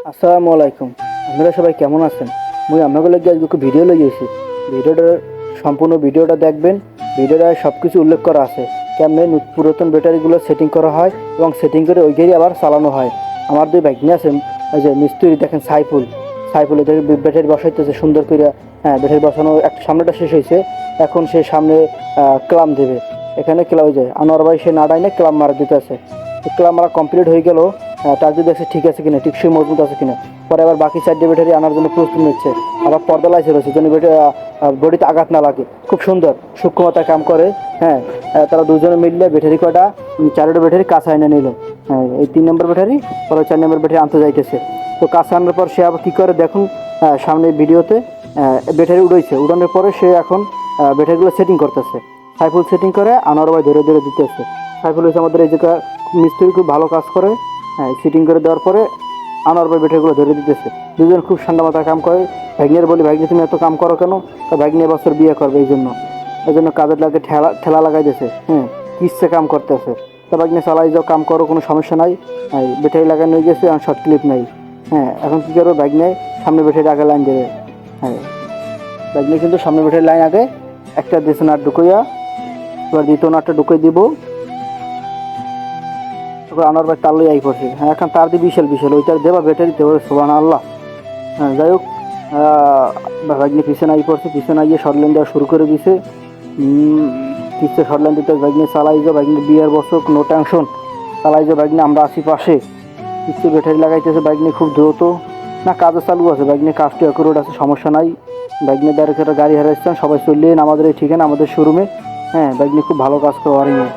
আসসালামু আলাইকুম। আপনারা সবাই কেমন আছেন? মুই আপনাদের লাগি আজকে ভিডিও লইয়েছি। ভিডিওটার সম্পূর্ণ ভিডিওটা দেখবেন। ভিডিওটায় সব কিছু উল্লেখ করা আছে। কেমনে পুরাতন ব্যাটারিগুলো সেটিং করা হয় এবং সেটিং করে ওইটাই আবার চালানো হয়। আমার দুই ভাগ্নে আছেন, ওই যে মিস্ত্রি দেখেন সাইফুল এদের ব্যাটারি বসাইতেছে সুন্দর করে। হ্যাঁ, ব্যাটারি বসানো একটা সামনেটা শেষ হয়েছে। এখন সে সামনে ক্লাম দেবে। এখানে ক্লাম ওই যে আনোয়ার ভাই সে নাড়াই না ক্লাম মারা দিতে আছে। ক্লাম মারা কমপ্লিট হয়ে গেল। তার যদি দেখছে ঠিক আছে কিনা, টিকসই মজবুত আছে কিনা। পরে আবার বাকি সাইড ব্যাটারি আনার জন্য প্রস্তুত নিচ্ছে। আবার পর্দা লাইসে রয়েছে যেন বডিতে আঘাত না লাগে। খুব সুন্দর সূক্ষ্মতার কাম করে। হ্যাঁ, তারা দুজনে মিললে ব্যাটারি কটা চারোটা ব্যাটারি কাছে এনে নিল। হ্যাঁ, এই 3 নম্বর ব্যাটারি পরে 4 নম্বর ব্যাটারি আনতে যাইতেছে। তো কাছে আনার পর সে আবার কী করে দেখুন, সামনে ভিডিওতে ব্যাটারি উড়াইছে। উড়ানোর পরে সে এখন ব্যাটারিগুলো সেটিং করতেছে। সাইফুল সেটিং করে আনোয়ার ভাই ধরে ধরে দিতেছে। সাইফুল হচ্ছে আমাদের এই জায়গা মিস্ত্রি, খুব ভালো কাজ করে। হ্যাঁ, ফিটিং করে দেওয়ার পরে আনোয়ার ভাই ব্যাটারিগুলো ধরে দিতেছে। দুজন খুব ঠান্ডা মাথায় কাম করে। ভাগ্নের বলি, ভাগ্নে তুমি এত কাম করো কেন? তা ভাগ্নে এবছর বিয়ে করবে, এই জন্য কাজের লাগে ঠেলা ঠেলা লাগাই দিয়েছে। হ্যাঁ, কিসে কাম করতেছে। তা ভাগ্নে চালাই যাও, কাম করো, কোনো সমস্যা নাই। ব্যাটারি লাগানো হয়ে গেছে, আর শর্ট ক্লিপ নাই। হ্যাঁ, এখন কী করবো, ভাগ্নে সামনে ব্যাটারি আগে লাইন দেবে। হ্যাঁ, ভাগ্নে কিন্তু সামনে ব্যাটারি লাইন আগে একটা দিয়েছে নাট ঢুকাইয়া, এবার দ্বিতীয় নাটটা ঢুকিয়ে দিব। আনার ভাই তার লই আই পড়ছে। হ্যাঁ, এখন তার দিয়ে বিশাল বিশাল ওইটার দেবা ব্যাটারি দেবো সোবান আল্লাহ। হ্যাঁ, যাই হোক, ভাগ্নি পিছনে আই পড়ছে। পিছনে আইয়ে শর্ট লাইন দেওয়া শুরু করে দিছে। কিসে শর্ট লাইন দিতে ভাগ্নি চালাই যাও, ভাগ্নি বিয়ার বছর নো টেনশন। চালাই যাও ভাগ্নি, আমরা আছি পাশে। কিসে ব্যাটারি লাগাইতেছে ভাগ্নি খুব দ্রুত। না, কাজও চালু আছে, ভাগ্নি কাজটি অ্যাকুরেট আছে, সমস্যা নাই। ভাগ্নি ডাইরেক্ট একটা গাড়ি হারাইছেন, সবাই চললেন আমাদের এই ঠিকানা, আমাদের শোরুমে। হ্যাঁ, ভাগ্নি খুব ভালো কাজ করে ওয়ারিংয়ে।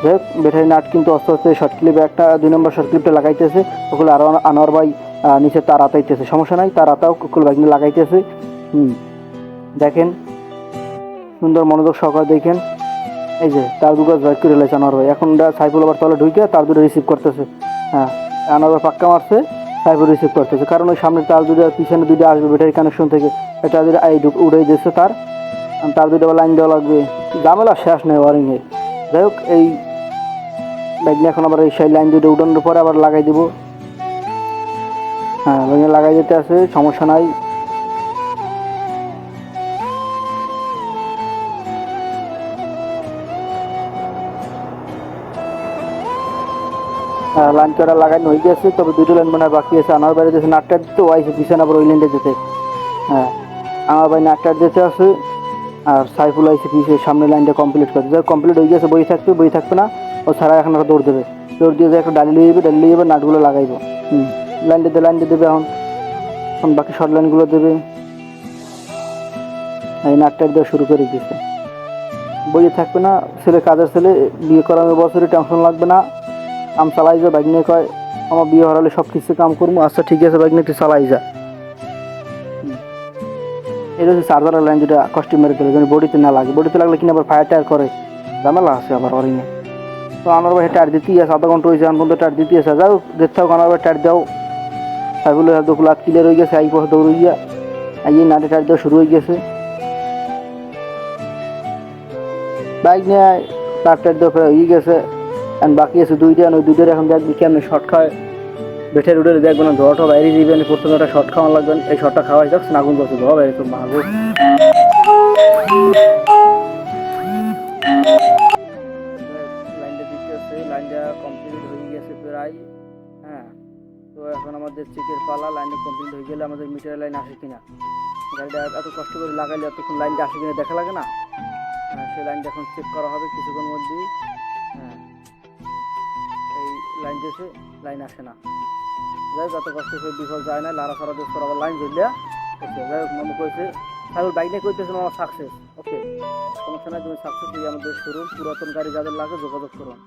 যাই হোক, ব্যাটারি নাট কিন্তু আস্তে আস্তে শর্ট ক্লিপে একটা 2 নম্বর শর্ট ক্লিপটা লাগাইতেছে। ওগুলো আরও আনোয়ার ভাই নিচে তার আতাইতেছে, সমস্যা নাই, তার আতাও কুকুল ভাগ্নি লাগাইতেছে। দেখেন, সুন্দর মনোযোগ সহকারে দেখেন। এই যে তার দুটো জয় করে লেছে আনোয়ার ভাই। এখন সাইফুল আবার তলে ঢুকে তার দুটো রিসিভ করতেছে। হ্যাঁ, আনোয়ার ভাই পাক্কা মারছে, সাইফুল রিসিভ করতেছে। কারণ ওই সামনে তার দুটো পিছনে দুটো আসবে ব্যাটারি কানেকশন থেকে। এটা দুটো উড়াই দিচ্ছে তার। তার দুটো লাইন দেওয়া লাগবে। ঝামেলা শেষ নেই ওয়ারিংয়ে। যাই হোক, এই ব্যাগনি এখন আবার এই সেই লাইন দুটো উঠানোর পরে আবার লাগাই দিব। হ্যাঁ, ব্যাগনি লাগাই দিতে আছে, সমস্যা নাই। লাইন করা লাগানো হয়ে গেছে, তবে দুটো লাইন মনে হয় বাকি আছে। আমার বাইরে দিয়েছে নাটটা দিতে, ও আইসে পিছনে আবার ওই লাইনটা দিতে। হ্যাঁ, আমার ভাই নাটটা দিতে আছে। আর সাইফুল আইসে পিছিয়ে সামনে লাইনটা কমপ্লিট করছে। যাই কমপ্লিট হয়ে গেছে, বই থাকবে না। ও ছাড়া এখন আরো দৌড় দেবে। দৌড় দিয়ে একটা ডালি লিয়ে যাবে, নাটগুলো লাগাইবো। লাইনটা দেবে এখন বাকি শর্ট লাইনগুলো দেবে। এই নাটটা দেওয়া শুরু করে দিয়েছে। বইয়ে থাকবে না, ছেলে কাজের ছেলে, বিয়ে করানোর বছরে টেনশন লাগবে না। কাম চালাই যা। বাইক নিয়ে কয় আমার বিয়ে হরালে সব কিছু কাম করবো। আচ্ছা ঠিক আছে, বাইক নিয়ে একটু চালাই যা। এটা হচ্ছে চার্জারের লাইন, যেটা কষ্ট মেরে দিলে যেন বডিতে না লাগে। বডিতে লাগলে কিনা আবার ফায়ার টায়ার করে, ঝামেলা আছে আবার অরিংয়ে। তো আনার ভাই টায়ার দিতেই আছে, আধা ঘন্টা হয়েছে এখন পর্যন্ত টায়ার দিতেই আছে। যাও দেখতে হোক, আনার ভাই টায়ার দাও। সাইফুলের দুপুর হাত ক্লিয়ার হয়ে গেছে, এই পথে দৌড় গিয়া এই নাটে টায়ার দেওয়া শুরু হয়ে গেছে। বাইক নিয়ে তার টায়ার দেওয়া হয়ে গেছে। এখন বাকি আছে দুইটা, ওই দুইটার এখন দেখবি কেমন শর্ট খায়। বেঠের উঠে দেখবেন না, ধোয়াটা বাইরে দিবেন। প্রথমে একটা শর্ট খাওয়া লাগবেন, এই শর্টটা খাওয়াই যাচ্ছে না, আগুন করছে, ধোয়া বাইরে তো মাগো। লাইনটা দিতে আছে, লাইনটা কমপ্লিট হয়ে গেছে প্রায়। হ্যাঁ, তো এখন আমাদের চেকের পালা। লাইনটা কমপ্লিট হয়ে গেলে আমাদের মিটারের লাইন আসে কিনা। গাড়িটা এত কষ্ট করে লাগাইলে এতক্ষণ লাইনটা আসে কিনা দেখা লাগে না। হ্যাঁ, সেই লাইনটা এখন চেক করা হবে কিছুক্ষণ মধ্যেই। হ্যাঁ, এই লাইন দিয়েছে, লাইন আসে না। যাই হোক, এত কষ্ট করে বিফল যায় না, লারা সারা দেশ আবার লাইন ধরলিয়া। ওকে, যাই হোক, মামু কইছে তাহলে বাইক নিয়ে কইতেছে আমার সাকসেস। ওকে, সমস্যা নাই, তুমি সাকসেস দিয়ে আমাদের শোরুম পুরাতন গাড়ি যাদের লাগে যোগাযোগ করুন।